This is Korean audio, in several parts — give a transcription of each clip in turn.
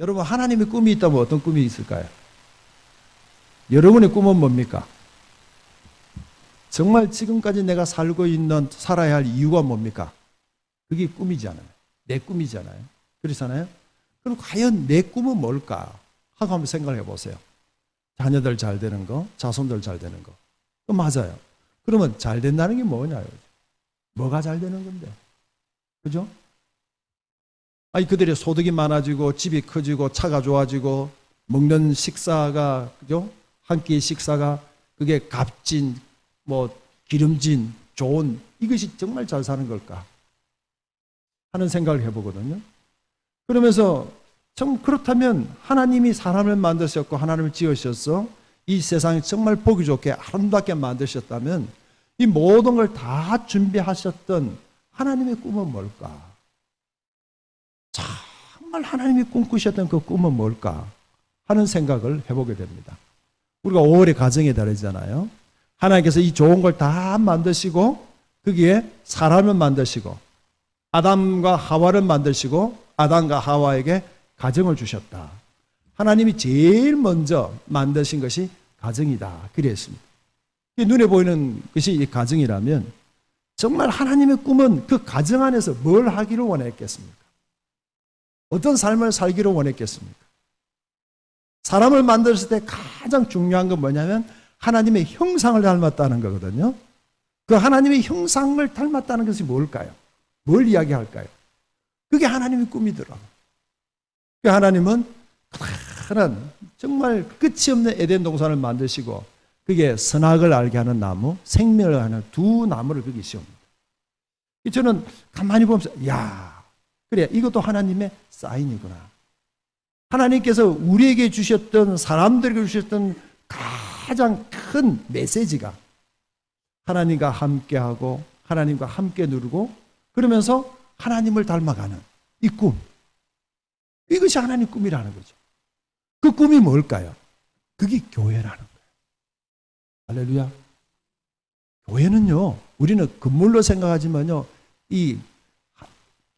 여러분, 하나님의 꿈이 있다면 어떤 꿈이 있을까요? 여러분의 꿈은 뭡니까? 정말 지금까지 내가 살아야 할 이유가 뭡니까? 그게 꿈이잖아요. 내 꿈이잖아요. 그렇잖아요. 그럼 과연 내 꿈은 뭘까? 하고 한번 생각해 보세요. 자녀들 잘 되는 거, 자손들 잘 되는 거. 맞아요. 그러면 잘 된다는 게 뭐냐요? 뭐가 잘 되는 건데? 그죠? 아니, 그들의 소득이 많아지고, 집이 커지고, 차가 좋아지고, 먹는 식사가, 그죠? 한 끼의 식사가, 그게 값진, 기름진, 좋은, 이것이 정말 잘 사는 걸까? 하는 생각을 해보거든요. 그러면서, 참, 그렇다면, 하나님이 사람을 만드셨고, 하나님을 지으셨어. 이 세상이 정말 보기 좋게, 아름답게 만드셨다면, 이 모든 걸 다 준비하셨던 하나님의 꿈은 뭘까? 정말 하나님이 꿈꾸셨던 그 꿈은 뭘까 하는 생각을 해보게 됩니다. 우리가 5월의 가정에 다르잖아요. 하나님께서 이 좋은 걸 다 만드시고 거기에 사람을 만드시고 아담과 하와를 만드시고 아담과 하와에게 가정을 주셨다. 하나님이 제일 먼저 만드신 것이 가정이다. 그랬습니다. 눈에 보이는 것이 이 가정이라면 정말 하나님의 꿈은 그 가정 안에서 뭘 하기를 원했겠습니까? 어떤 삶을 살기를 원했겠습니까? 사람을 만들었을 때 가장 중요한 건 뭐냐면 하나님의 형상을 닮았다는 거거든요. 그 하나님의 형상을 닮았다는 것이 뭘까요? 뭘 이야기할까요? 그게 하나님의 꿈이더라고요. 그 하나님은 커다란 정말 끝이 없는 에덴 동산을 만드시고 그게 선악을 알게 하는 나무, 생명을 하는 두 나무를 거기 씌웁니다. 저는 가만히 보면서 그래, 이것도 하나님의 사인이구나. 하나님께서 우리에게 주셨던, 사람들에게 주셨던 가장 큰 메시지가 하나님과 함께하고 하나님과 함께 누르고 그러면서 하나님을 닮아가는 이 꿈. 이것이 하나님 꿈이라는 거죠. 그 꿈이 뭘까요? 그게 교회라는 거예요. 할렐루야. 교회는요, 우리는 건물로 생각하지만요, 이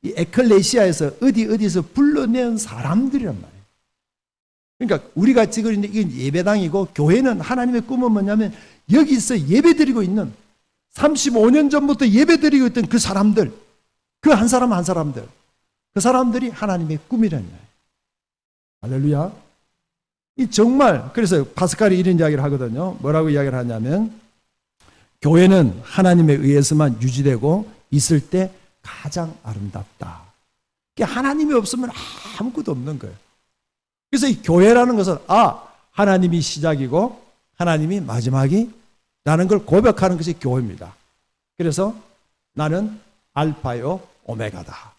에클레시아에서 어디서 불러낸 사람들이란 말이에요. 그러니까 우리가 지금 있는 이건 예배당이고 교회는 하나님의 꿈은 뭐냐면 여기서 예배드리고 있는 35년 전부터 예배드리고 있던 그 사람들, 그 한 사람 한 사람들, 그 사람들이 하나님의 꿈이라는 거예요. 할렐루야. 이 정말 그래서 파스칼이 이런 이야기를 하거든요. 뭐라고 이야기를 하냐면 교회는 하나님에 의해서만 유지되고 있을 때 가장 아름답다. 하나님이 없으면 아무것도 없는 거예요. 그래서 이 교회라는 것은 하나님이 시작이고 하나님이 마지막이라는 걸 고백하는 것이 교회입니다. 그래서 나는 알파요 오메가다.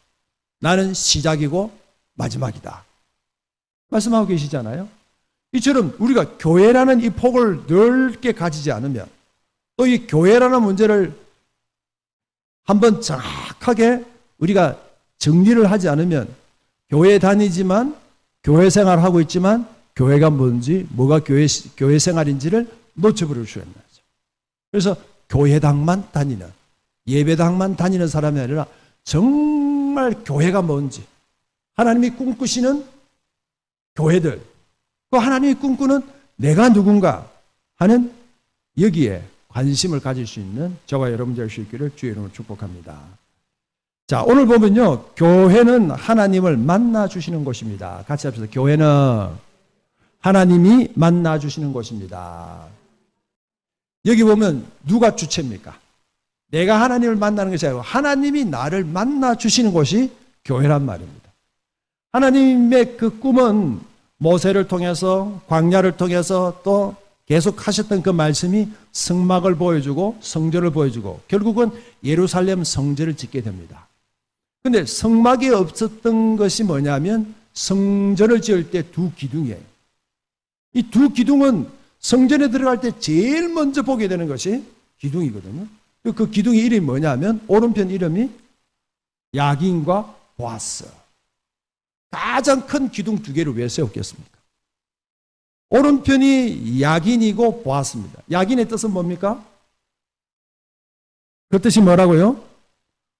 나는 시작이고 마지막이다. 말씀하고 계시잖아요. 이처럼 우리가 교회라는 이 폭을 넓게 가지지 않으면 또 이 교회라는 문제를 한번 정확하게 우리가 정리를 하지 않으면 교회 다니지만 교회 생활하고 있지만 교회가 뭔지 뭐가 교회 생활인지를 놓쳐버릴 수 있는 거죠. 그래서 교회당만 다니는 예배당만 다니는 사람이 아니라 정말 교회가 뭔지 하나님이 꿈꾸시는 교회들 그 하나님이 꿈꾸는 내가 누군가 하는 여기에 관심을 가질 수 있는 저와 여러분 될 수 있기를 주의 이름으로 축복합니다. 자, 오늘 보면요. 교회는 하나님을 만나 주시는 곳입니다. 같이 합시다. 교회는 하나님이 만나 주시는 곳입니다. 여기 보면 누가 주체입니까? 내가 하나님을 만나는 것이 아니고 하나님이 나를 만나 주시는 곳이 교회란 말입니다. 하나님의 그 꿈은 모세를 통해서 광야를 통해서 또 계속 하셨던 그 말씀이 성막을 보여주고 성전을 보여주고 결국은 예루살렘 성전을 짓게 됩니다. 그런데 성막이 없었던 것이 뭐냐면 성전을 지을 때 두 기둥이에요. 이 두 기둥은 성전에 들어갈 때 제일 먼저 보게 되는 것이 기둥이거든요. 그 기둥의 이름이 뭐냐면 오른편 이름이 야긴과 보아스. 가장 큰 기둥 두 개를 왜 세웠겠습니까? 오른편이 야긴이고 보아스입니다. 야긴의 뜻은 뭡니까? 그 뜻이 뭐라고요?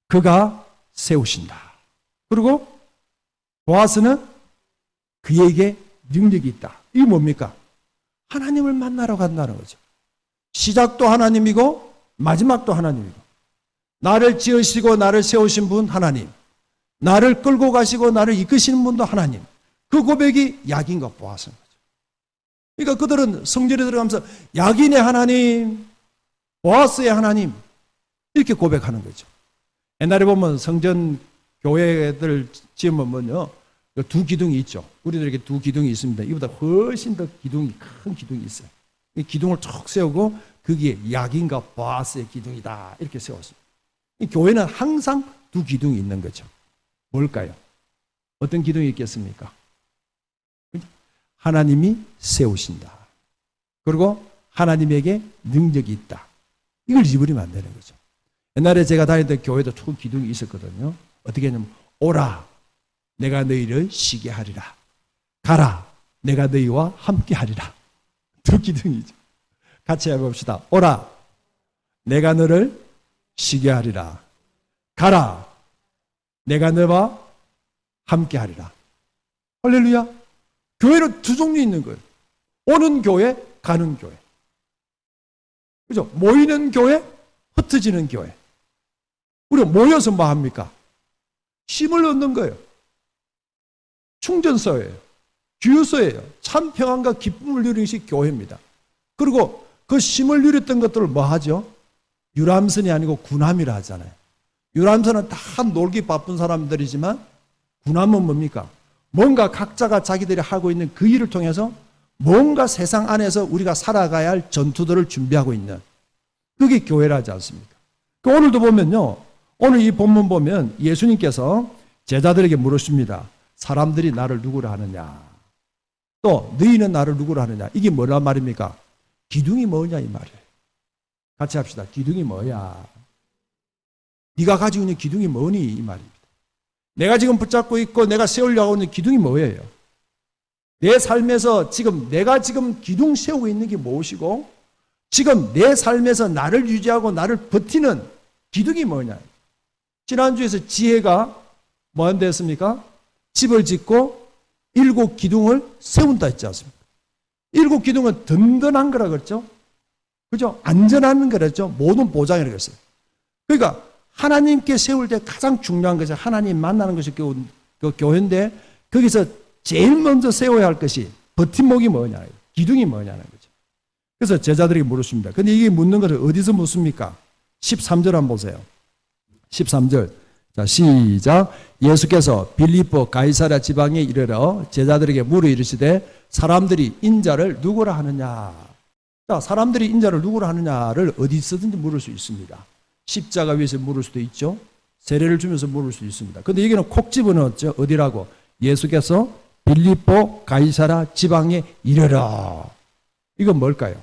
그가 세우신다. 그리고 보아스는 그에게 능력이 있다. 이게 뭡니까? 하나님을 만나러 간다는 거죠. 시작도 하나님이고 마지막도 하나님이고, 나를 지으시고 나를 세우신 분 하나님, 나를 끌고 가시고 나를 이끄시는 분도 하나님. 그 고백이 야긴과 보아스인 거죠. 그러니까 그들은 성전에 들어가면서 야긴의 하나님, 보아스의 하나님, 이렇게 고백하는 거죠. 옛날에 보면 성전 교회들 지으면요, 두 기둥이 있죠. 우리들에게 두 기둥이 있습니다. 이보다 훨씬 더 큰 기둥이 있어요. 이 기둥을 쭉 세우고 거기에 야긴과 보아스의 기둥이다, 이렇게 세웠습니다. 이 교회는 항상 두 기둥이 있는 거죠. 뭘까요? 어떤 기둥이 있겠습니까? 하나님이 세우신다. 그리고 하나님에게 능력이 있다. 이걸 잊어버리면 안 되는 거죠. 옛날에 제가 다니던 교회도 총 기둥이 있었거든요. 어떻게 했냐면, 오라, 내가 너희를 쉬게 하리라. 가라, 내가 너희와 함께 하리라. 두 기둥이죠. 같이 해봅시다. 오라, 내가 너를 쉬게 하리라. 가라, 내가 너와 함께 하리라. 할렐루야. 교회는 두 종류 있는 거예요. 오는 교회, 가는 교회. 그죠? 모이는 교회, 흩어지는 교회. 우리가 모여서 뭐 합니까? 힘을 얻는 거예요. 충전소예요. 주유소예요. 참 평안과 기쁨을 누리는 것이 교회입니다. 그리고 그 힘을 누렸던 것들을 뭐 하죠? 유람선이 아니고 군함이라 하잖아요. 유람선은 다 놀기 바쁜 사람들이지만 군함은 뭡니까? 뭔가 각자가 자기들이 하고 있는 그 일을 통해서 뭔가 세상 안에서 우리가 살아가야 할 전투들을 준비하고 있는, 그게 교회라지 않습니까? 오늘도 보면요, 오늘 이 본문 보면 예수님께서 제자들에게 물으십니다. 사람들이 나를 누구라 하느냐? 또 너희는 나를 누구라 하느냐? 이게 뭐란 말입니까? 기둥이 뭐냐 이 말이에요. 같이 합시다. 기둥이 뭐야? 네가 가지고 있는 기둥이 뭐니? 이 말입니다. 내가 지금 붙잡고 있고 내가 세우려고 하는 기둥이 뭐예요? 내 삶에서 지금 내가 지금 기둥 세우고 있는 게 무엇이고, 지금 내 삶에서 나를 유지하고 나를 버티는 기둥이 뭐냐? 지난주에서 지혜가 뭐 한다 했습니까? 집을 짓고 7 기둥을 세운다 했지 않습니까? 7 기둥은 든든한 거라 그랬죠? 그죠? 안전한 거랬죠? 모든 보장이라고 했어요. 그러니까 하나님께 세울 때 가장 중요한 것이 하나님 만나는 것이 그 교회인데, 거기서 제일 먼저 세워야 할 것이 버팀목이 뭐냐, 기둥이 뭐냐는 거죠. 그래서 제자들에게 물었습니다. 근데 이게 묻는 것을 어디서 묻습니까? 13절 한번 보세요. 13절. 자, 시작. 예수께서 빌립보 가이사랴 지방에 이르러 제자들에게 물어 이르시되 사람들이 인자를 누구라 하느냐. 자, 사람들이 인자를 누구라 하느냐를 어디서든지 물을 수 있습니다. 십자가 위에서 물을 수도 있죠. 세례를 주면서 물을 수 있습니다. 그런데 여기는 콕 집어넣었죠. 어디라고? 예수께서 빌립보 가이사랴 지방에 이르러. 이건 뭘까요?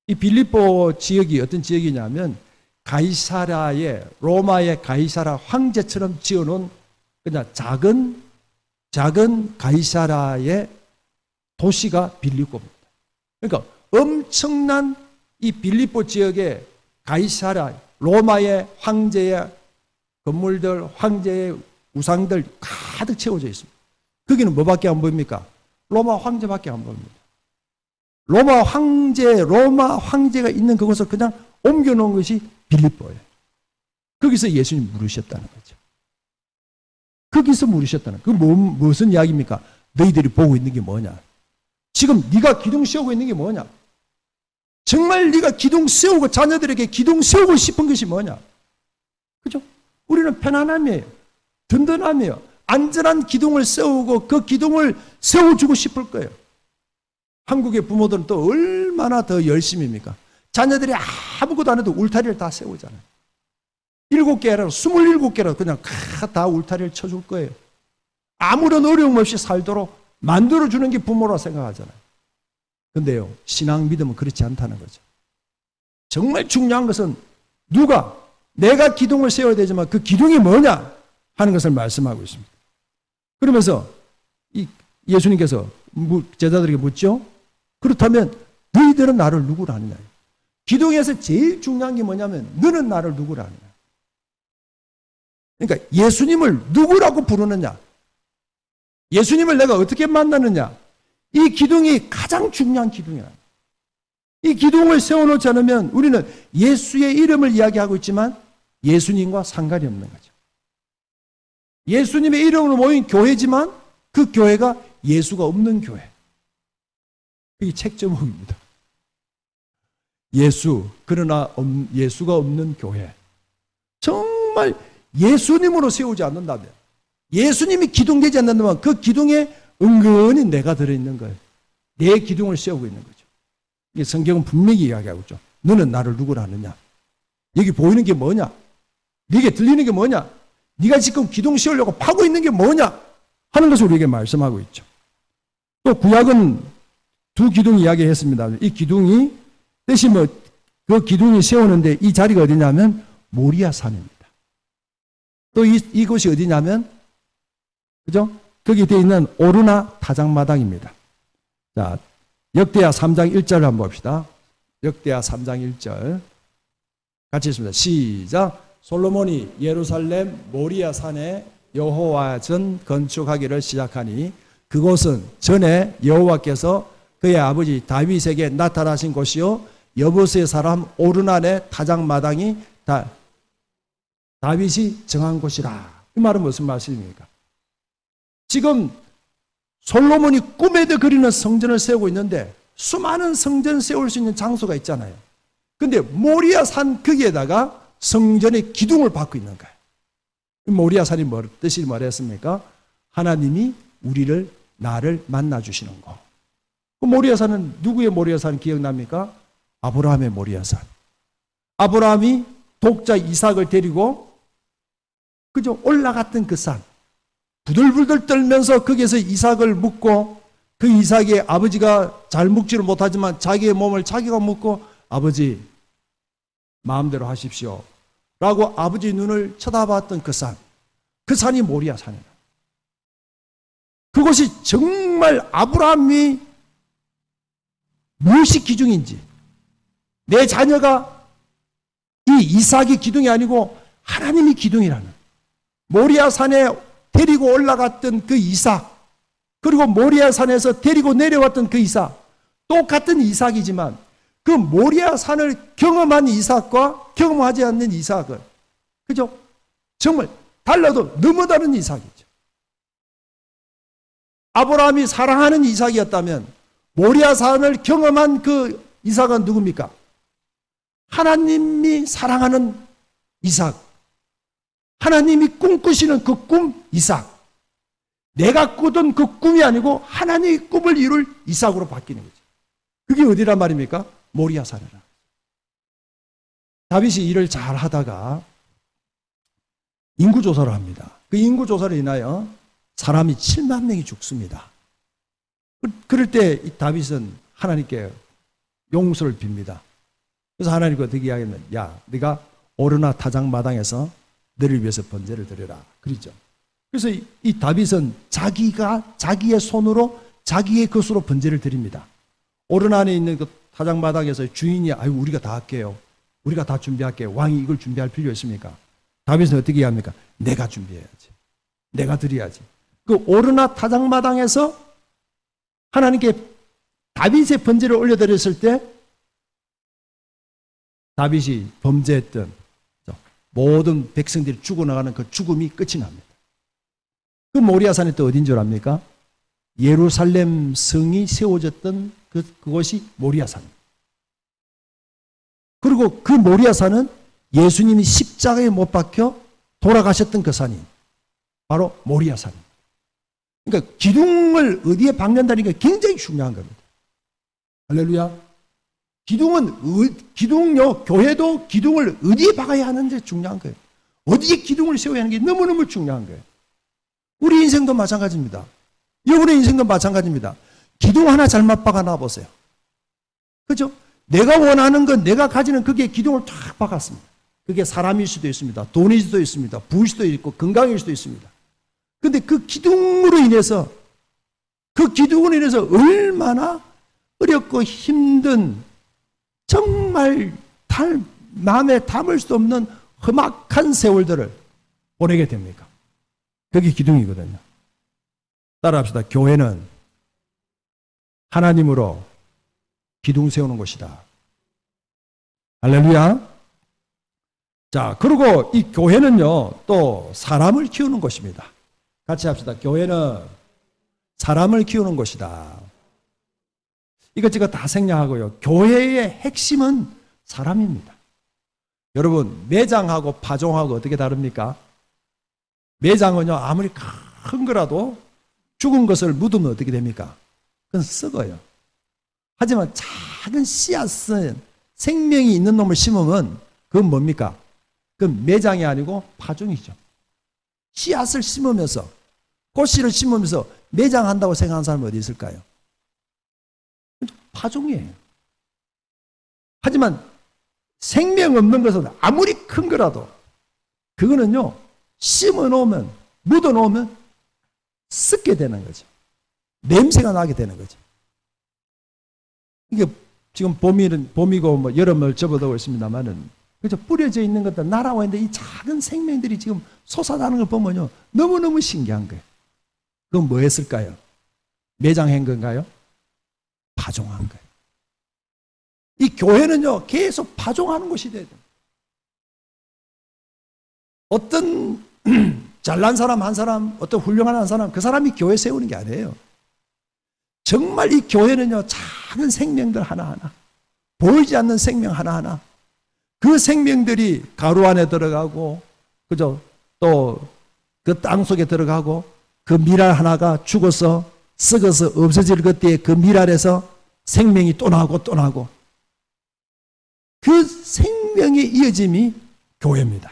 이 빌립보 지역이 어떤 지역이냐면 가이사랴의, 로마의 가이사랴 황제처럼 지어놓은 그냥 작은 가이사랴의 도시가 빌립보입니다. 그러니까 엄청난 이 빌립보 지역에 가이사랴, 로마의 황제의 건물들, 황제의 우상들 가득 채워져 있습니다. 거기는 뭐밖에 안 보입니까? 로마 황제밖에 안 보입니다. 로마 황제가 있는 그곳을 그냥 옮겨놓은 것이 빌립보예요. 거기서 예수님 물으셨다는 거죠. 거기서 물으셨다는 거예요. 무슨 이야기입니까? 너희들이 보고 있는 게 뭐냐? 지금 네가 기둥 세우고 있는 게 뭐냐? 정말 네가 기둥 세우고 자녀들에게 기둥 세우고 싶은 것이 뭐냐? 그죠? 우리는 편안함이에요. 든든함이에요. 안전한 기둥을 세우고 그 기둥을 세워주고 싶을 거예요. 한국의 부모들은 또 얼마나 더 열심입니까? 자녀들이 아무것도 안 해도 울타리를 다 세우잖아요. 7개라도 27개라도 그냥 다 울타리를 쳐줄 거예요. 아무런 어려움 없이 살도록 만들어주는 게 부모라 생각하잖아요. 근데요, 신앙 믿음은 그렇지 않다는 거죠. 정말 중요한 것은 내가 기둥을 세워야 되지만 그 기둥이 뭐냐 하는 것을 말씀하고 있습니다. 그러면서 예수님께서 제자들에게 묻죠. 그렇다면 너희들은 나를 누구라 하느냐. 기둥에서 제일 중요한 게 뭐냐면 너는 나를 누구라 하느냐. 그러니까 예수님을 누구라고 부르느냐. 예수님을 내가 어떻게 만나느냐? 이 기둥이 가장 중요한 기둥이야. 이 기둥을 세워놓지 않으면 우리는 예수의 이름을 이야기하고 있지만 예수님과 상관이 없는 거죠. 예수님의 이름으로 모인 교회지만 그 교회가 예수가 없는 교회. 그게 책 제목입니다. 예수, 그러나 예수가 없는 교회. 정말 예수님으로 세우지 않는다면, 예수님이 기둥되지 않는다면 그 기둥에 은근히 내가 들어있는 거예요. 내 기둥을 세우고 있는 거죠. 이게 성경은 분명히 이야기하고 있죠. 너는 나를 누구라 하느냐? 여기 보이는 게 뭐냐? 네게 들리는 게 뭐냐? 네가 지금 기둥 세우려고 파고 있는 게 뭐냐? 하는 것을 우리에게 말씀하고 있죠. 또 구약은 두 기둥 이야기했습니다. 이 기둥이 대신 그 기둥이 세우는데 이 자리가 어디냐면 모리아 산입니다. 또 이곳이 어디냐면, 그죠? 거기 되어 있는 오르나 타작마당입니다. 자, 역대하 3장 1절을 한번 봅시다. 역대하 3장 1절. 같이 읽습니다. 시작. 솔로몬이 예루살렘 모리아 산에 여호와 전 건축하기를 시작하니 그곳은 전에 여호와께서 그의 아버지 다윗에게 나타나신 곳이요 여부스의 사람 오르난의 타작마당이 다윗이 정한 곳이라. 이 말은 무슨 말씀입니까? 지금 솔로몬이 꿈에도 그리는 성전을 세우고 있는데 수많은 성전 세울 수 있는 장소가 있잖아요. 근데 모리아 산 거기에다가 성전의 기둥을 받고 있는 거예요. 모리아 산이 뜻이 뭐랬습니까? 하나님이 나를 만나주시는 거. 그 모리아 산은 누구의 모리아 산 기억납니까? 아브라함의 모리아 산. 아브라함이 독자 이삭을 데리고 그저 올라갔던 그 산. 부들부들 떨면서 거기에서 이삭을 묻고 그 이삭의 아버지가 잘 묵지를 못하지만 자기의 몸을 자기가 묻고 아버지 마음대로 하십시오 라고 아버지 눈을 쳐다봤던 그 산. 그 산이 모리아 산이에요. 그것이 정말 아브라함이 무엇이 기둥인지, 내 자녀가 이 이삭이 기둥이 아니고 하나님이 기둥이라는, 모리아 산에 데리고 올라갔던 그 이삭, 그리고 모리아 산에서 데리고 내려왔던 그 이삭, 똑같은 이삭이지만 그 모리아 산을 경험한 이삭과 경험하지 않는 이삭은, 그죠? 정말 달라도 너무 다른 이삭이죠. 아브라함이 사랑하는 이삭이었다면 모리아 산을 경험한 그 이삭은 누굽니까? 하나님이 사랑하는 이삭, 하나님이 꿈꾸시는 그 꿈 이삭. 내가 꾸던 그 꿈이 아니고 하나님의 꿈을 이룰 이삭으로 바뀌는 거죠. 그게 어디란 말입니까? 모리아 산이라. 다윗이 일을 잘 하다가 인구조사를 합니다. 그 인구조사를 인하여 사람이 7만 명이 죽습니다. 그럴 때 다윗은 하나님께 용서를 빕니다. 그래서 하나님과 어떻게 이야기하면, 야, 네가 오르나 타작마당에서 너를 위해서 번제를 드려라. 그러죠. 그래서 이 다윗은 자기의 손으로 자기의 것으로 번제를 드립니다. 오르나 안에 있는 그 타작마당에서 주인이 아유 우리가 다 할게요. 우리가 다 준비할게요. 왕이 이걸 준비할 필요 있습니까? 다윗은 어떻게 해야 합니까? 내가 준비해야지. 내가 드려야지. 그 오르나 타작마당에서 하나님께 다윗의 번제를 올려드렸을 때 다윗이 범죄했던 모든 백성들이 죽어나가는 그 죽음이 끝이 납니다. 그 모리아산이 또 어딘 줄 압니까? 예루살렘 성이 세워졌던 그곳이 모리아산입니다. 그리고 그 모리아산은 예수님이 십자가에 못 박혀 돌아가셨던 그 산이 바로 모리아산입니다. 그러니까 기둥을 어디에 박는다는 게 굉장히 중요한 겁니다. 할렐루야. 기둥요, 교회도 기둥을 어디에 박아야 하는지 중요한 거예요. 어디에 기둥을 세워야 하는 게 너무너무 중요한 거예요. 우리 인생도 마찬가지입니다. 여러분의 인생도 마찬가지입니다. 기둥 하나 잘못 박아 놔보세요. 그죠? 내가 원하는 건, 내가 가지는 그게 기둥을 쫙 박았습니다. 그게 사람일 수도 있습니다. 돈일 수도 있습니다. 부일 수도 있고, 건강일 수도 있습니다. 근데 그 기둥으로 인해서, 얼마나 어렵고 힘든, 정말 마음에 담을 수 없는 험악한 세월들을 보내게 됩니까? 그게 기둥이거든요. 따라합시다. 교회는 하나님으로 기둥 세우는 곳이다. 할렐루야. 자, 그리고 이 교회는요, 또 사람을 키우는 곳입니다. 같이 합시다. 교회는 사람을 키우는 곳이다. 이것저것 다 생략하고요. 교회의 핵심은 사람입니다. 여러분, 매장하고 파종하고 어떻게 다릅니까? 매장은요, 아무리 큰 거라도 죽은 것을 묻으면 어떻게 됩니까? 그건 썩어요. 하지만 작은 씨앗은 생명이 있는 놈을 심으면 그건 뭡니까? 그건 매장이 아니고 파종이죠. 씨앗을 심으면서, 꽃씨를 심으면서 매장한다고 생각하는 사람은 어디 있을까요? 파종이에요. 하지만 생명 없는 것은 아무리 큰 거라도 그거는요, 심어 놓으면, 묻어 놓으면 썩게 되는 거죠. 냄새가 나게 되는 거죠. 이게 지금 봄이고 뭐 여름을 접어들고 있습니다만은, 그죠? 뿌려져 있는 것들, 날아와 있는데 이 작은 생명들이 지금 솟아나는 걸 보면요, 너무너무 신기한 거예요. 그건 뭐 했을까요? 매장한 건가요? 파종한 거예요. 이 교회는요, 계속 파종하는 곳이 돼야 돼요. 어떤 잘난 사람 한 사람, 어떤 훌륭한 한 사람, 그 사람이 교회 세우는 게 아니에요. 정말 이 교회는요, 작은 생명들 하나하나, 보이지 않는 생명 하나하나, 그 생명들이 가루 안에 들어가고, 그죠? 또 그 땅 속에 들어가고, 그 밀알 하나가 죽어서 썩어서 없어질 그때에 그 밀알에서 생명이 또 나고 또 나고, 그 생명의 이어짐이 교회입니다.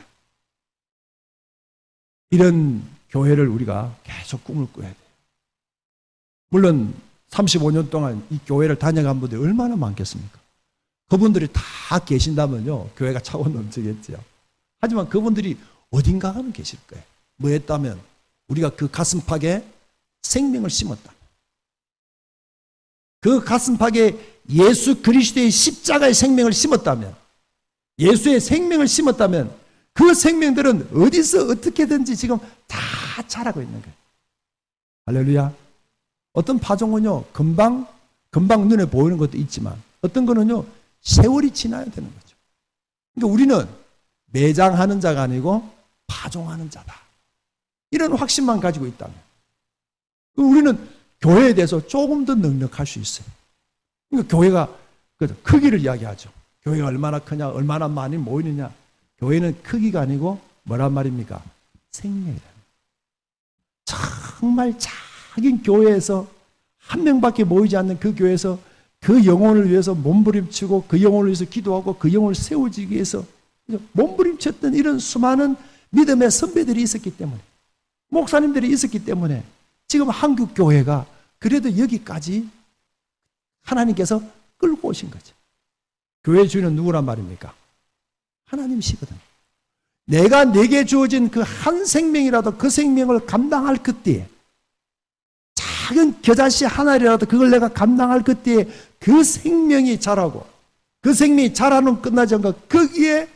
이런 교회를 우리가 계속 꿈을 꿔야 돼요. 물론 35년 동안 이 교회를 다녀간 분들이 얼마나 많겠습니까? 그분들이 다 계신다면요, 교회가 차고 넘치겠죠. 하지만 그분들이 어딘가는 계실 거예요. 뭐 했다면, 우리가 그 가슴팍에 생명을 심었다. 그 가슴팍에 예수 그리스도의 십자가의 생명을 심었다면, 예수의 생명을 심었다면, 그 생명들은 어디서 어떻게든지 지금 다 자라고 있는 거예요. 할렐루야. 어떤 파종은요, 금방 눈에 보이는 것도 있지만, 어떤 거는요, 세월이 지나야 되는 거죠. 그러니까 우리는 매장하는 자가 아니고 파종하는 자다. 이런 확신만 가지고 있다면, 우리는 교회에 대해서 조금 더 넉넉할 수 있어요. 그러니까 교회가 크기를 이야기하죠. 교회가 얼마나 크냐, 얼마나 많이 모이느냐. 교회는 크기가 아니고 뭐란 말입니까? 생명이다. 정말 작은 교회에서 한 명밖에 모이지 않는 그 교회에서 그 영혼을 위해서 몸부림치고, 그 영혼을 위해서 기도하고, 그 영혼을 세워지기 위해서 몸부림쳤던 이런 수많은 믿음의 선배들이 있었기 때문에, 목사님들이 있었기 때문에 지금 한국 교회가 그래도 여기까지 하나님께서 끌고 오신 거죠. 교회 주인은 누구란 말입니까? 하나님이시거든요. 내가 내게 주어진 그 한 생명이라도 그 생명을 감당할 그때에, 작은 겨자씨 하나라도 그걸 내가 감당할 그때에 그 생명이 자라고, 그 생명이 자라는 끝나지 않고 거기에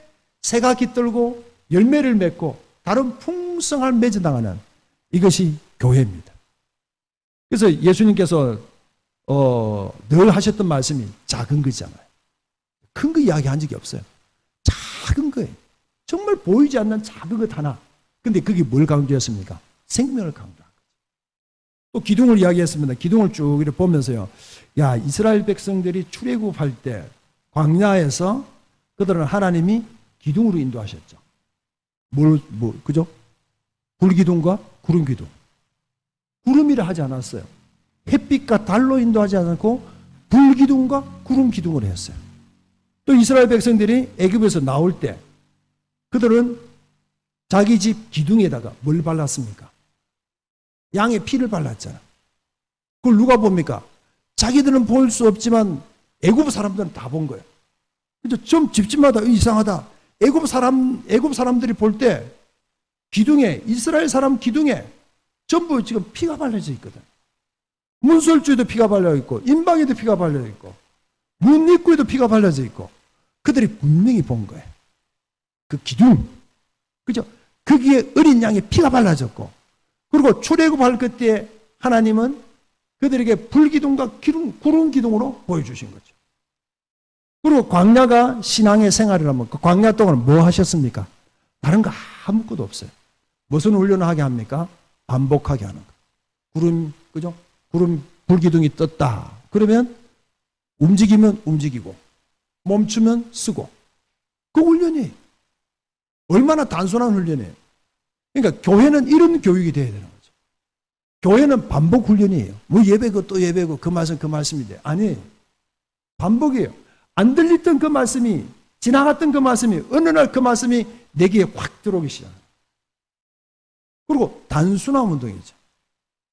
새가 깃들고 열매를 맺고 다른 풍성한 맺어나가는, 이것이 교회입니다. 그래서 예수님께서 늘 하셨던 말씀이 작은 거잖아요. 큰 거 이야기한 적이 없어요. 작은 거예요. 정말 보이지 않는 작은 것 하나. 근데 그게 뭘 강조했습니까? 생명을 강조한 거죠. 또 기둥을 이야기했습니다. 기둥을 쭉 이렇게 보면서요, 야, 이스라엘 백성들이 출애굽할 때 광야에서 그들은 하나님이 기둥으로 인도하셨죠. 그죠? 불기둥과 구름기둥. 구름이라 하지 않았어요. 햇빛과 달로 인도하지 않고 불기둥과 구름기둥을 했어요. 또 이스라엘 백성들이 애굽에서 나올 때 그들은 자기 집 기둥에다가 뭘 발랐습니까? 양의 피를 발랐잖아. 그걸 누가 봅니까? 자기들은 볼 수 없지만 애굽 사람들은 다 본 거예요. 그래서 좀 집집마다 이상하다. 애굽 사람들이 볼 때 기둥에, 이스라엘 사람 기둥에 전부 지금 피가 발라져 있거든. 문설주에도 피가 발려 있고, 임방에도 피가 발려 있고, 문 입구에도 피가 발려져 있고, 그들이 분명히 본 거예요. 그 기둥, 그죠? 거기에 어린 양의 피가 발라졌고, 그리고 출애굽할 그때 하나님은 그들에게 불기둥과 구름 기둥으로 보여주신 거죠. 그리고 광야가 신앙의 생활이라면 그 광야 동안 뭐 하셨습니까? 다른 거 아무것도 없어요. 무슨 훈련을 하게 합니까? 반복하게 하는 거. 구름, 그죠? 구름 불기둥이 떴다. 그러면 움직이면 움직이고, 멈추면 쓰고. 그 훈련이에요. 얼마나 단순한 훈련이에요. 그러니까 교회는 이런 교육이 돼야 되는 거죠. 교회는 반복 훈련이에요. 뭐 예배고 또 예배고 그 말씀 그 말씀인데 아니에요. 반복이에요. 안 들렸던 그 말씀이 지나갔던 그 말씀이 어느 날 그 말씀이 내 귀에 확 들어오기 시작해요. 그리고 단순한 운동이죠.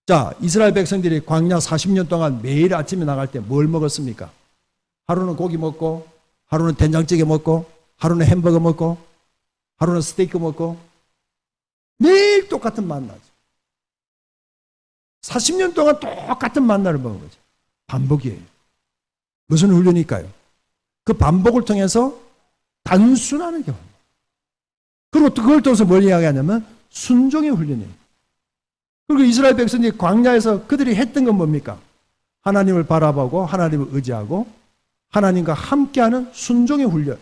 자, 이스라엘 백성들이 광야 40년 동안 매일 아침에 나갈 때 뭘 먹었습니까? 하루는 고기 먹고, 하루는 된장찌개 먹고, 하루는 햄버거 먹고, 하루는 스테이크 먹고, 매일 똑같은 만나죠. 40년 동안 똑같은 만나를 먹은 거죠. 반복이에요. 무슨 훈련일까요? 그 반복을 통해서 단순하는 경우. 그리고 또 그걸 통해서 뭘 이야기하냐면 순종의 훈련이에요. 그리고 이스라엘 백성들이 광야에서 그들이 했던 건 뭡니까? 하나님을 바라보고 하나님을 의지하고 하나님과 함께하는 순종의 훈련.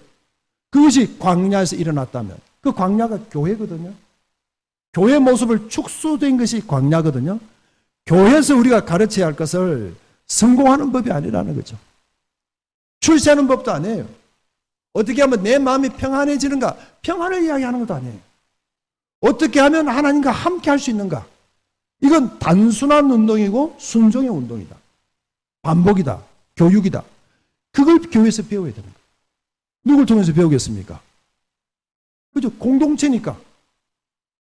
그것이 광야에서 일어났다면 그 광야가 교회거든요. 교회 모습을 축소된 것이 광야거든요. 교회에서 우리가 가르쳐야 할 것을 성공하는 법이 아니라는 거죠. 출세하는 법도 아니에요. 어떻게 하면 내 마음이 평안해지는가? 평안을 이야기하는 것도 아니에요. 어떻게 하면 하나님과 함께 할 수 있는가? 이건 단순한 운동이고 순종의 운동이다. 반복이다. 교육이다. 그걸 교회에서 배워야 되는 거예요. 누굴 통해서 배우겠습니까? 그죠? 공동체니까.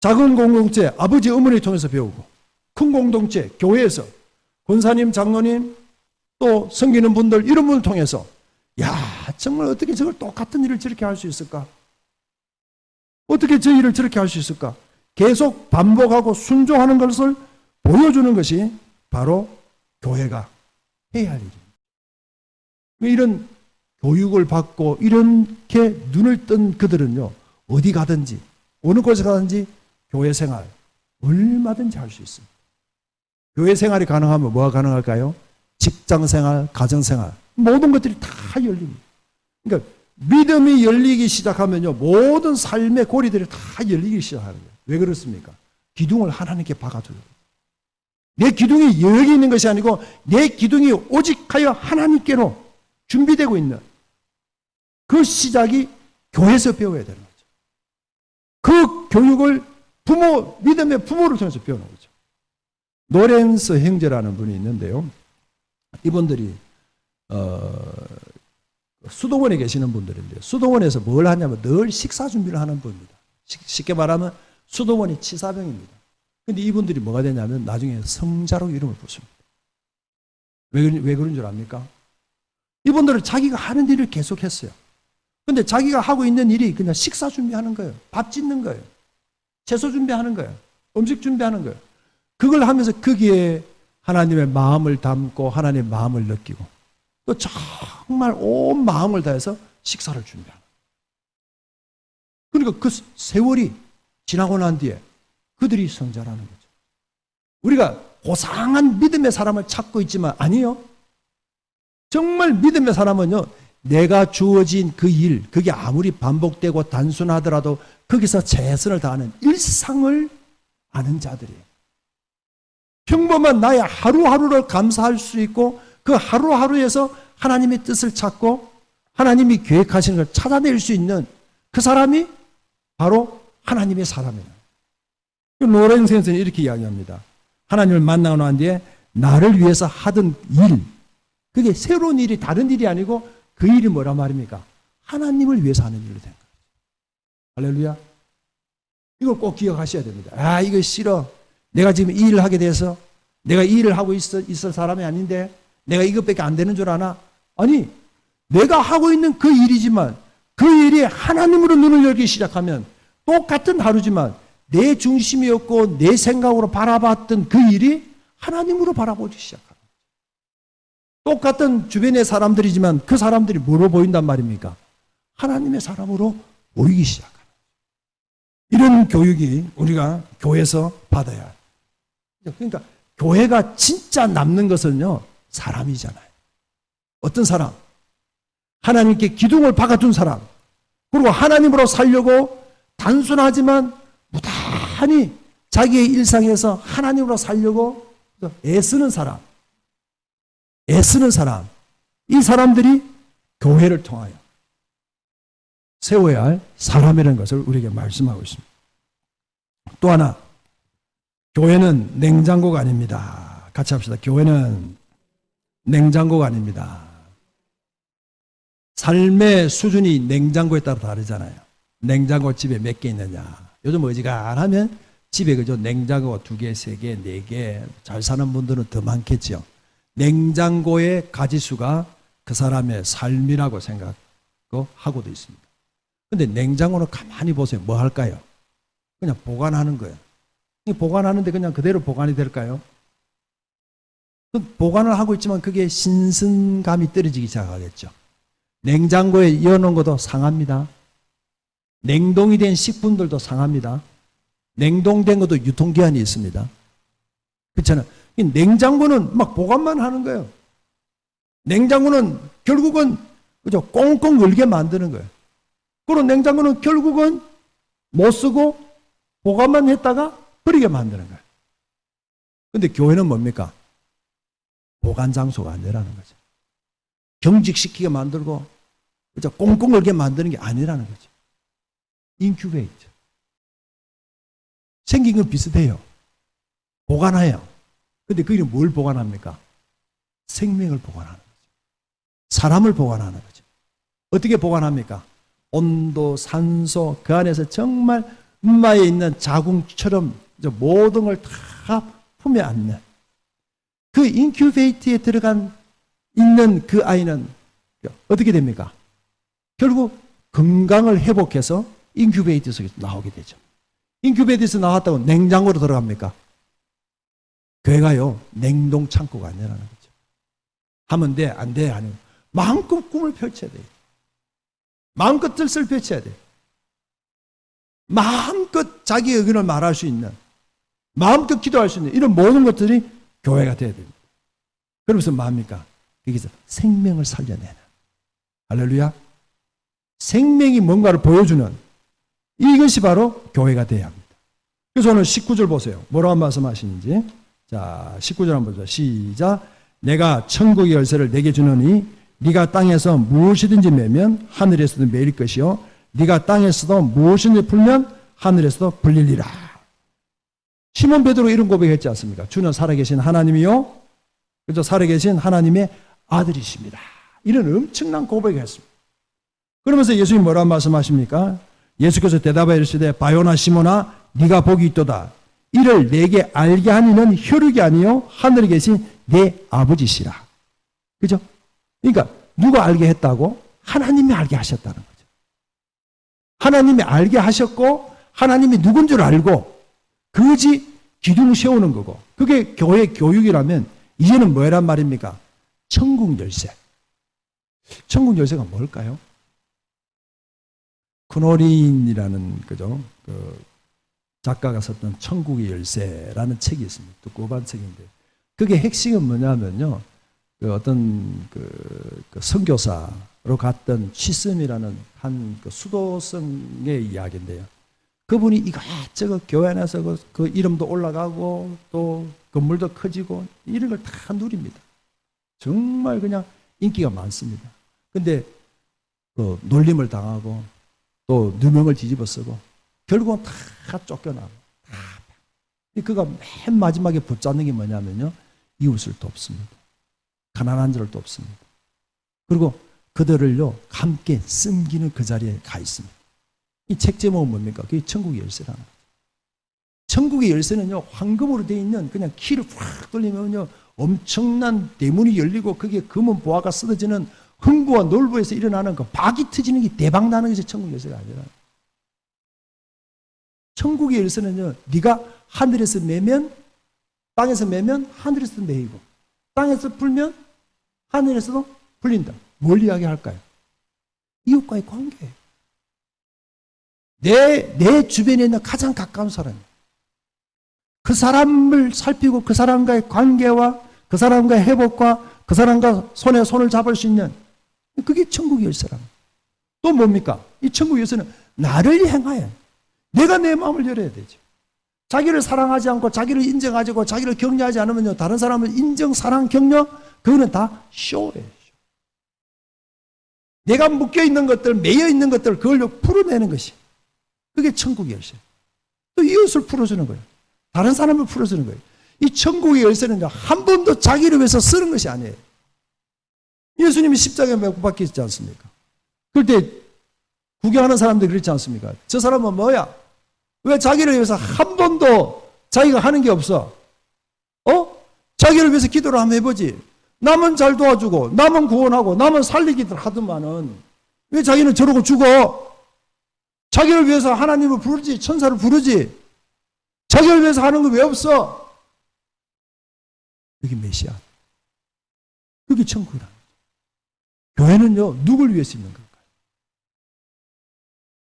작은 공동체, 아버지, 어머니 통해서 배우고, 큰 공동체, 교회에서, 권사님, 장로님, 또 섬기는 분들, 이런 분을 통해서, 야, 정말 어떻게 저걸 똑같은 일을 저렇게 할 수 있을까? 어떻게 저 일을 저렇게 할 수 있을까? 계속 반복하고 순종하는 것을 보여주는 것이 바로 교회가 해야 할 일입니다. 이런 교육을 받고 이렇게 눈을 뜬 그들은요, 어디 가든지, 어느 곳에 가든지 교회 생활 얼마든지 할 수 있습니다. 교회 생활이 가능하면 뭐가 가능할까요? 직장 생활, 가정 생활, 모든 것들이 다 열립니다. 그러니까 믿음이 열리기 시작하면요, 모든 삶의 고리들이 다 열리기 시작하는 거예요. 왜 그렇습니까? 기둥을 하나님께 박아줘요. 내 기둥이 여기 있는 것이 아니고 내 기둥이 오직하여 하나님께로 준비되고 있는 그 시작이 교회에서 배워야 되는 거죠. 그 교육을 믿음의 부모를 통해서 배우는 거죠. 노렌스 형제라는 분이 있는데요. 이분들이 수도원에 계시는 분들인데요. 수도원에서 뭘 하냐면 늘 식사 준비를 하는 분입니다. 쉽게 말하면 수도원이 치사병입니다. 근데 이분들이 뭐가 되냐면 나중에 성자로 이름을 붙습니다. 왜 그런 줄 압니까? 이분들은 자기가 하는 일을 계속했어요. 근데 자기가 하고 있는 일이 그냥 식사 준비하는 거예요. 밥 짓는 거예요. 채소 준비하는 거예요. 음식 준비하는 거예요. 그걸 하면서 거기에 하나님의 마음을 담고 하나님의 마음을 느끼고 또 정말 온 마음을 다해서 식사를 준비하는 거예요. 그러니까 그 세월이 지나고 난 뒤에 그들이 성자라는 거죠. 우리가 고상한 믿음의 사람을 찾고 있지만 아니요. 정말 믿음의 사람은요, 내가 주어진 그 일, 그게 아무리 반복되고 단순하더라도 거기서 최선을 다하는 일상을 아는 자들이에요. 평범한 나의 하루하루를 감사할 수 있고 그 하루하루에서 하나님의 뜻을 찾고 하나님이 계획하시는 걸 찾아낼 수 있는 그 사람이 바로 하나님의 사람이에요. 로렌스 선생은 이렇게 이야기합니다. 하나님을 만나고 난 뒤에 나를 위해서 하던 일, 그게 새로운 일이 다른 일이 아니고 그 일이 뭐란 말입니까? 하나님을 위해서 하는 일이 된 거예요. 할렐루야. 이걸 꼭 기억하셔야 됩니다. 아, 이거 싫어. 내가 지금 이 일을 하게 돼서 내가 이 일을 하고 있을 사람이 아닌데 내가 이것밖에 안 되는 줄 아나? 아니, 내가 하고 있는 그 일이지만 그 일이 하나님으로 눈을 열기 시작하면 똑같은 하루지만 내 중심이었고 내 생각으로 바라봤던 그 일이 하나님으로 바라보기 시작합니다. 똑같은 주변의 사람들이지만 그 사람들이 뭐로 보인단 말입니까? 하나님의 사람으로 보이기 시작합니다. 이런 교육이 우리가 교회에서 받아야 해요. 그러니까 교회가 진짜 남는 것은요, 사람이잖아요. 어떤 사람? 하나님께 기둥을 박아둔 사람. 그리고 하나님으로 살려고 단순하지만 무단히 자기의 일상에서 하나님으로 살려고 애쓰는 사람. 애쓰는 사람. 이 사람들이 교회를 통하여 세워야 할 사람이라는 것을 우리에게 말씀하고 있습니다. 또 하나, 교회는 냉장고가 아닙니다. 같이 합시다. 교회는 냉장고가 아닙니다. 삶의 수준이 냉장고에 따라 다르잖아요. 냉장고 집에 몇 개 있느냐. 요즘 어지간하면 집에 그저 냉장고가 2개, 3개, 4개, 잘 사는 분들은 더 많겠죠. 냉장고의 가지수가 그 사람의 삶이라고 생각하고도 있습니다. 근데 냉장고는 가만히 보세요. 뭐 할까요? 그냥 보관하는 거예요. 보관하는데 그냥 그대로 보관이 될까요? 보관을 하고 있지만 그게 신선감이 떨어지기 시작하겠죠. 냉장고에 이어놓은 것도 상합니다. 냉동이 된 식품들도 상합니다. 냉동된 것도 유통기한이 있습니다. 그렇잖아요. 냉장고는 막 보관만 하는 거예요. 냉장고는 결국은 그죠? 꽁꽁 얼게 만드는 거예요. 그리고 냉장고는 결국은 못 쓰고 보관만 했다가 버리게 만드는 거예요. 근데 교회는 뭡니까? 보관 장소가 아니라는 거죠. 경직시키게 만들고 그죠? 꽁꽁 얼게 만드는 게 아니라는 거죠. 인큐베이터. 생긴 건 비슷해요. 보관해요. 근데 그게 뭘 보관합니까? 생명을 보관하는 거죠. 사람을 보관하는 거죠. 어떻게 보관합니까? 온도, 산소, 그 안에서 정말 음마에 있는 자궁처럼 모든 걸 다 품에 안는 그 인큐베이터에 들어간 있는 그 아이는 어떻게 됩니까? 결국 건강을 회복해서 인큐베이터 속에서 나오게 되죠. 인큐베이터에서 나왔다고 냉장고로 들어갑니까? 교회가요, 냉동 창고가 아니라는 거죠. 하면 돼, 안 돼, 아니면 마음껏 꿈을 펼쳐야 돼요. 마음껏 뜻을 펼쳐야 돼요. 마음껏 자기 의견을 말할 수 있는, 마음껏 기도할 수 있는 이런 모든 것들이 교회가 돼야 됩니다. 그러면서 뭐합니까? 여기서 생명을 살려내는. 할렐루야. 생명이 뭔가를 보여주는 이것이 바로 교회가 돼야 합니다. 그래서 오늘 19절 보세요. 뭐라고 말씀하시는지. 자, 19절 한번 보죠. 시작. 내가 천국의 열쇠를 내게 주노니 네가 땅에서 무엇이든지 매면 하늘에서도 매일 것이요 네가 땅에서도 무엇이든지 풀면 하늘에서도 풀리리라. 시몬 베드로 이런 고백했지 않습니까? 주는 살아계신 하나님이요, 그죠? 살아계신 하나님의 아들이십니다. 이런 엄청난 고백을 했습니다. 그러면서 예수님이 뭐라고 말씀하십니까? 예수께서 대답하여 이르시되 바요나 시몬아 네가 복이 있도다. 이를 내게 알게 하니는 혈육이 아니요 하늘에 계신 내 아버지시라. 그죠? 그러니까 누가 알게 했다고? 하나님이 알게 하셨다는 거죠. 하나님이 알게 하셨고 하나님이 누군 줄 알고 그것이 기둥 세우는 거고 그게 교회 교육이라면 이제는 뭐란 말입니까? 천국 열쇠. 천국 열쇠가 뭘까요? 크노린이라는 그죠? 그 작가가 썼던 천국의 열쇠라는 책이 있습니다. 두꺼운 책인데 그게 핵심은 뭐냐면요. 그 어떤 그 선교사로 갔던 취슴이라는 한 그 수도성의 이야기인데요. 그분이 이것저것 교회 안에서 그 이름도 올라가고 또 건물도 커지고 이런 걸 다 누립니다. 정말 그냥 인기가 많습니다. 근데 그 놀림을 당하고 또 누명을 뒤집어 쓰고 결국은 다 쫓겨나고 그가 맨 마지막에 붙잡는 게 뭐냐면요. 이웃을 돕습니다. 가난한 자를 돕습니다. 그리고 그들을요 함께 섬기는 그 자리에 가 있습니다. 이 책 제목은 뭡니까? 그게 천국의 열쇠라는 거죠. 천국의 열쇠는요 황금으로 되어 있는 그냥 키를 확 돌리면요 엄청난 대문이 열리고 그게 금은 보화가 쏟아지는 흥부와 놀부에서 일어나는 그 박이 터지는 게 대박 나는 것이 천국 열쇠가 아니라 천국의 열쇠는요 네가 하늘에서 매면 땅에서 매면 하늘에서 매이고 땅에서 풀면 하늘에서도 풀린다. 뭘 이야기할까요? 이웃과의 관계. 내 주변에 있는 가장 가까운 사람. 그 사람을 살피고 그 사람과의 관계와 그 사람과의 회복과 그 사람과 손에 손을 잡을 수 있는, 그게 천국의 열쇠랍니다. 또 뭡니까? 이 천국의 열쇠는 나를 향하여 내가 내 마음을 열어야 되죠. 자기를 사랑하지 않고 자기를 인정하지 않고 자기를 격려하지 않으면요, 다른 사람을 인정, 사랑, 격려, 그거는 다 쇼예요. 내가 묶여있는 것들, 매여있는 것들, 그걸 풀어내는 것이, 그게 천국의 열쇠. 또 이웃을 풀어주는 거예요. 다른 사람을 풀어주는 거예요. 이 천국의 열쇠는 한 번도 자기를 위해서 쓰는 것이 아니에요. 예수님이 십자가에 못 박히지 않습니까? 그럴 때 구경하는 사람들이 그렇지 않습니까? 저 사람은 뭐야? 왜 자기를 위해서 한 번도 자기가 하는 게 없어? 자기를 위해서 기도를 한번 해보지. 남은 잘 도와주고, 남은 구원하고, 남은 살리기들 하더만은, 왜 자기는 저러고 죽어? 자기를 위해서 하나님을 부르지, 천사를 부르지. 자기를 위해서 하는 거 왜 없어? 그게 메시아. 그게 천국이다. 교회는요, 누굴 위해서 있는 걸까요?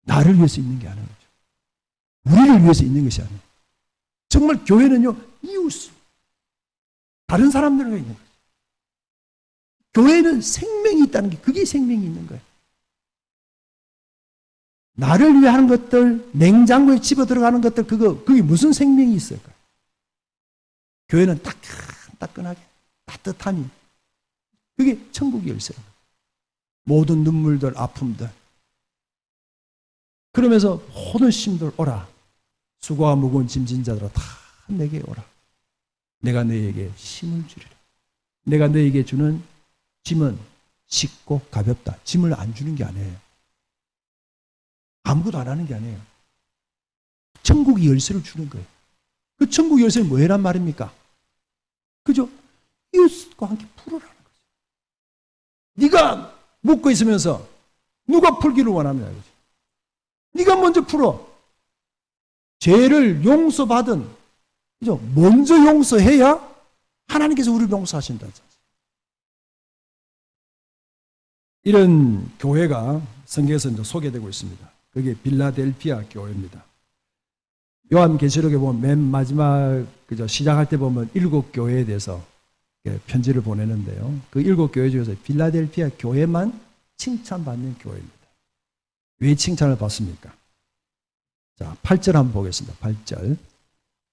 나를 위해서 있는 게 아니에요. 우리를 위해서 있는 것이 아니에요. 정말 교회는요, 이웃, 다른 사람들과 있는 거예요. 교회는 생명이 있다는 게, 그게 생명이 있는 거예요. 나를 위해 하는 것들, 냉장고에 집어 들어가는 것들, 그게 무슨 생명이 있을까요? 교회는 따끈따끈하게, 따뜻하니, 그게 천국의 열쇠입니다. 모든 눈물들, 아픔들, 그러면서 모든 심들 오라. 수고와 무거운 짐진 자들아 다 내게 오라. 내가 너희에게 힘을 주리라. 내가 너희에게 주는 짐은 쉽고 가볍다. 짐을 안 주는 게 아니에요. 아무것도 안 하는 게 아니에요. 천국의 열쇠를 주는 거예요. 그 천국의 열쇠는 뭐란 말입니까? 그죠? 이웃과 함께 풀어라는 거죠. 네가 묻고 있으면서 누가 풀기를 원합니다. 그죠? 네가 먼저 풀어. 죄를 용서받은, 그죠? 먼저 용서해야 하나님께서 우리를 용서하신다. 이런 교회가 성경에서 이제 소개되고 있습니다. 그게 빌라델피아 교회입니다. 요한계시록에 보면 맨 마지막 시작할 때 보면 7교회에 대해서 편지를 보내는데요. 그 7교회 중에서 빌라델피아 교회만 칭찬받는 교회입니다. 왜 칭찬을 받습니까? 자, 8절 한번 보겠습니다. 8절.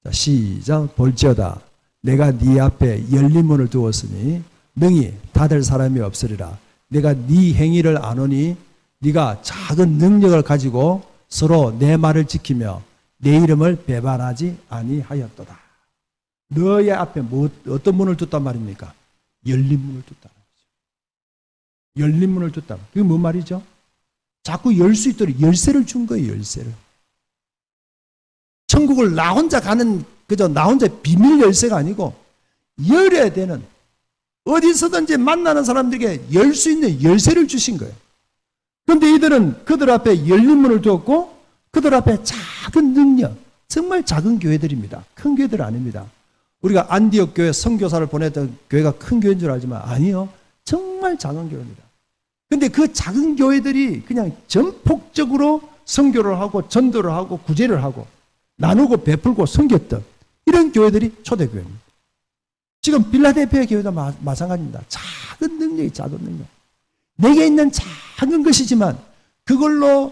자, 시작. 볼지어다. 내가 네 앞에 열린 문을 두었으니 능히 닫을 사람이 없으리라. 내가 네 행위를 아노니 네가 작은 능력을 가지고 서로 내 말을 지키며 내 이름을 배반하지 아니하였도다. 너의 앞에 어떤 문을 뒀단 말입니까? 열린 문을 뒀다는 거죠. 열린 문을 뒀다. 그게 뭔 말이죠? 자꾸 열 수 있도록 열쇠를 준 거예요. 열쇠를. 천국을 나 혼자 가는, 그저 나 혼자 비밀 열쇠가 아니고 열어야 되는, 어디서든지 만나는 사람들에게 열 수 있는 열쇠를 주신 거예요. 그런데 이들은 그들 앞에 열린 문을 두었고 그들 앞에 작은 능력, 정말 작은 교회들입니다. 큰 교회들 아닙니다. 우리가 안디옥 교회 선교사를 보냈던 교회가 큰 교회인 줄 알지만 아니요. 정말 작은 교회입니다. 그런데 그 작은 교회들이 그냥 전폭적으로 선교를 하고 전도를 하고 구제를 하고 나누고 베풀고 섬겼던 이런 교회들이 초대교회입니다. 지금 빌라델피아 교회도 마찬가지입니다. 작은 능력이 작은 능력. 내게 있는 작은 것이지만 그걸로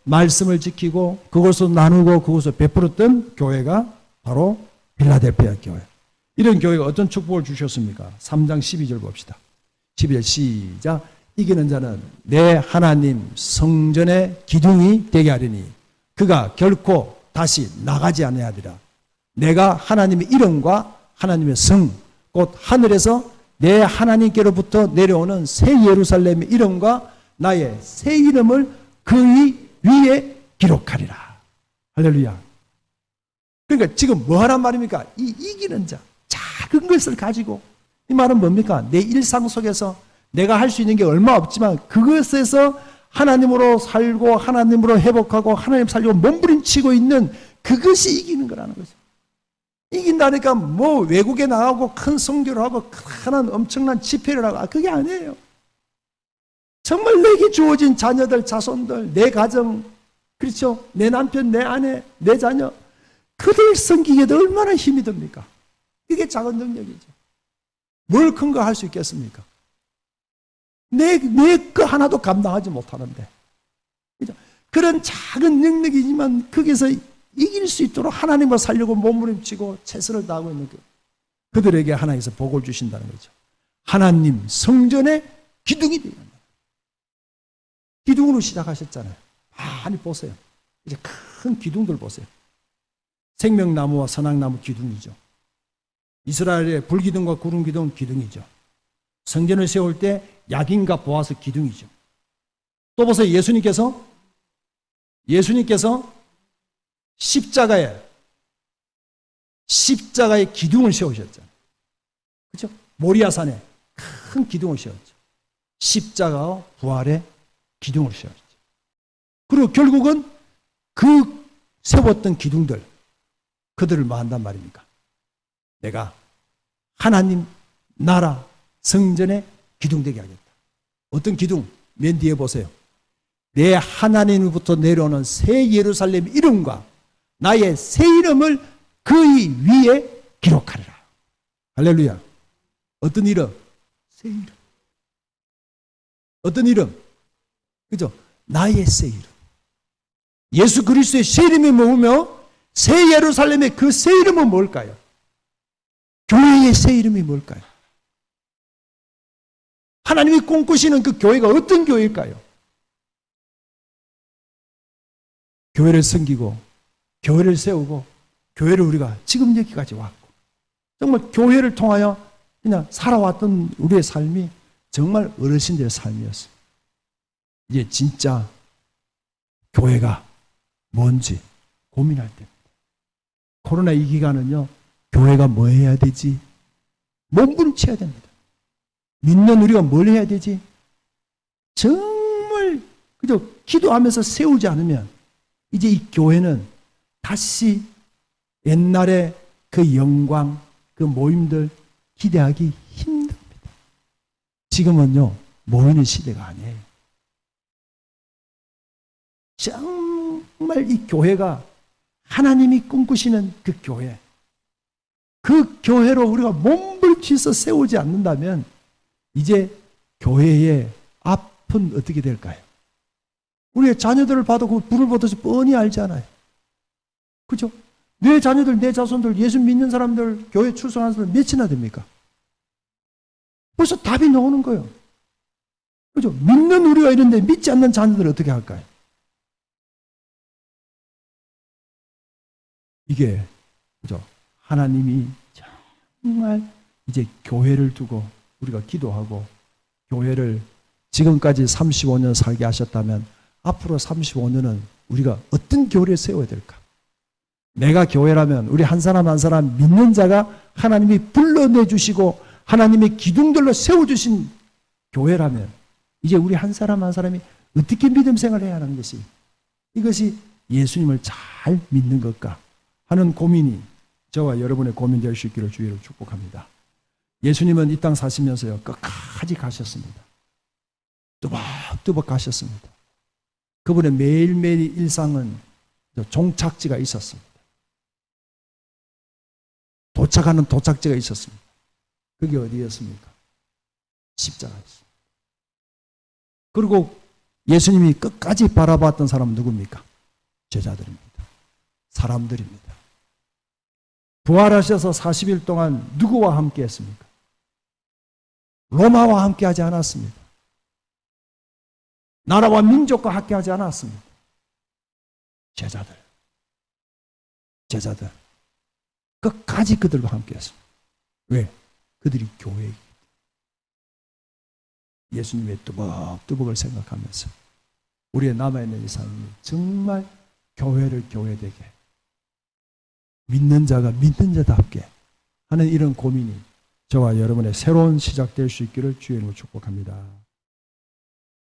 말씀을 지키고 그것을 나누고 그것을 베풀었던 교회가 바로 빌라델피아 교회. 이런 교회가 어떤 축복을 주셨습니까? 3장 12절 봅시다. 12절 시작. 이기는 자는 내 하나님 성전의 기둥이 되게 하리니 그가 결코 다시 나가지 아니하리라. 내가 하나님의 이름과 하나님의 성, 곧 하늘에서 내 하나님께로부터 내려오는 새 예루살렘의 이름과 나의 새 이름을 그 위에 기록하리라. 할렐루야. 그러니까 지금 뭐 하란 말입니까? 이 이기는 자, 작은 것을 가지고, 이 말은 뭡니까? 내 일상 속에서 내가 할 수 있는 게 얼마 없지만 그것에서 하나님으로 살고 하나님으로 회복하고 하나님 살려고 몸부림치고 있는 그것이 이기는 거라는 거죠. 이긴다니까 뭐 외국에 나가고 큰 선교를 하고 큰 엄청난 집회를 하고 그게 아니에요. 정말 내게 주어진 자녀들, 자손들, 내 가정, 그렇죠? 내 남편, 내 아내, 내 자녀, 그들 섬기기에도 얼마나 힘이 듭니까? 이게 작은 능력이죠. 뭘 큰 거 할 수 있겠습니까? 내 거 하나도 감당하지 못하는데. 그죠? 그런 작은 능력이지만 거기서 이길 수 있도록 하나님을 살려고 몸부림치고 최선을 다하고 있는 그들에게 하나님께서 복을 주신다는 거죠. 하나님 성전의 기둥이 되는 거예요. 기둥으로 시작하셨잖아요. 많이 보세요. 이제 큰 기둥들 보세요. 생명나무와 선악나무 기둥이죠. 이스라엘의 불기둥과 구름기둥은 기둥이죠. 성전을 세울 때 야긴과 보아스 기둥이죠. 또 보세요. 예수님께서 십자가의 기둥을 세우셨잖아요. 그렇죠? 모리아산에 큰 기둥을 세웠죠. 십자가와 부활의 기둥을 세웠죠. 그리고 결국은 그 세웠던 기둥들, 그들을 뭐 한단 말입니까? 내가 하나님 나라 성전의 기둥 되게 하겠다. 어떤 기둥? 맨 뒤에 보세요. 내 하나님으로부터 내려오는 새 예루살렘 이름과 나의 새 이름을 그의 위에 기록하리라. 할렐루야. 어떤 이름? 새 이름. 어떤 이름? 그죠? 나의 새 이름. 예수 그리스도의 새 이름이 뭐며 새 예루살렘의 그 새 이름은 뭘까요? 교회의 새 이름이 뭘까요? 하나님이 꿈꾸시는 그 교회가 어떤 교회일까요? 교회를 섬기고 교회를 세우고 교회를 우리가 지금 여기까지 왔고 정말 교회를 통하여 그냥 살아왔던 우리의 삶이 정말 어르신들의 삶이었어요. 이제 진짜 교회가 뭔지 고민할 때입니다. 코로나 이 기간은요, 교회가 뭐 해야 되지? 몸부림쳐야 됩니다. 믿는 우리가 뭘 해야 되지? 정말 그저 기도하면서 세우지 않으면 이제 이 교회는 다시 옛날의 그 영광, 그 모임들 기대하기 힘듭니다. 지금은요, 모이는 시대가 아니에요. 정말 이 교회가 하나님이 꿈꾸시는 그 교회, 그 교회로 우리가 몸부림쳐서 세우지 않는다면 이제 교회의 앞은 어떻게 될까요? 우리의 자녀들을 봐도 그 불을 보듯이 뻔히 알잖아요. 그죠? 내 자녀들, 내 자손들, 예수 믿는 사람들, 교회 출석하는 사람들 몇이나 됩니까? 벌써 답이 나오는 거예요. 그죠? 믿는 우리가 이런데 믿지 않는 자녀들을 어떻게 할까요? 이게, 그죠? 하나님이 정말 이제 교회를 두고 우리가 기도하고 교회를 지금까지 35년 살게 하셨다면 앞으로 35년은 우리가 어떤 교회를 세워야 될까? 내가 교회라면 우리 한 사람 한 사람 믿는 자가 하나님이 불러내주시고 하나님의 기둥들로 세워주신 교회라면 이제 우리 한 사람 한 사람이 어떻게 믿음 생활을 해야 하는 것이 이것이 예수님을 잘 믿는 것까 하는 고민이 저와 여러분의 고민 될 수 있기를 주의로 축복합니다. 예수님은 이 땅 사시면서요 끝까지 가셨습니다. 뚜벅뚜벅 가셨습니다. 그분의 매일매일 일상은 종착지가 있었습니다. 도착하는 도착지가 있었습니다. 그게 어디였습니까? 십자가였습니다. 그리고 예수님이 끝까지 바라봤던 사람은 누굽니까? 제자들입니다. 사람들입니다. 부활하셔서 40일 동안 누구와 함께 했습니까? 로마와 함께 하지 않았습니다. 나라와 민족과 함께 하지 않았습니다. 제자들. 끝까지 그들과 함께 했습니다. 왜? 그들이 교회이기 때문에. 예수님의 뚜벅뚜벅을 생각하면서 우리의 남아있는 이 삶이 정말 교회를 교회되게 믿는 자가 믿는 자답게 하는 이런 고민이 저와 여러분의 새로운 시작될 수 있기를 주의 이름으로 축복합니다.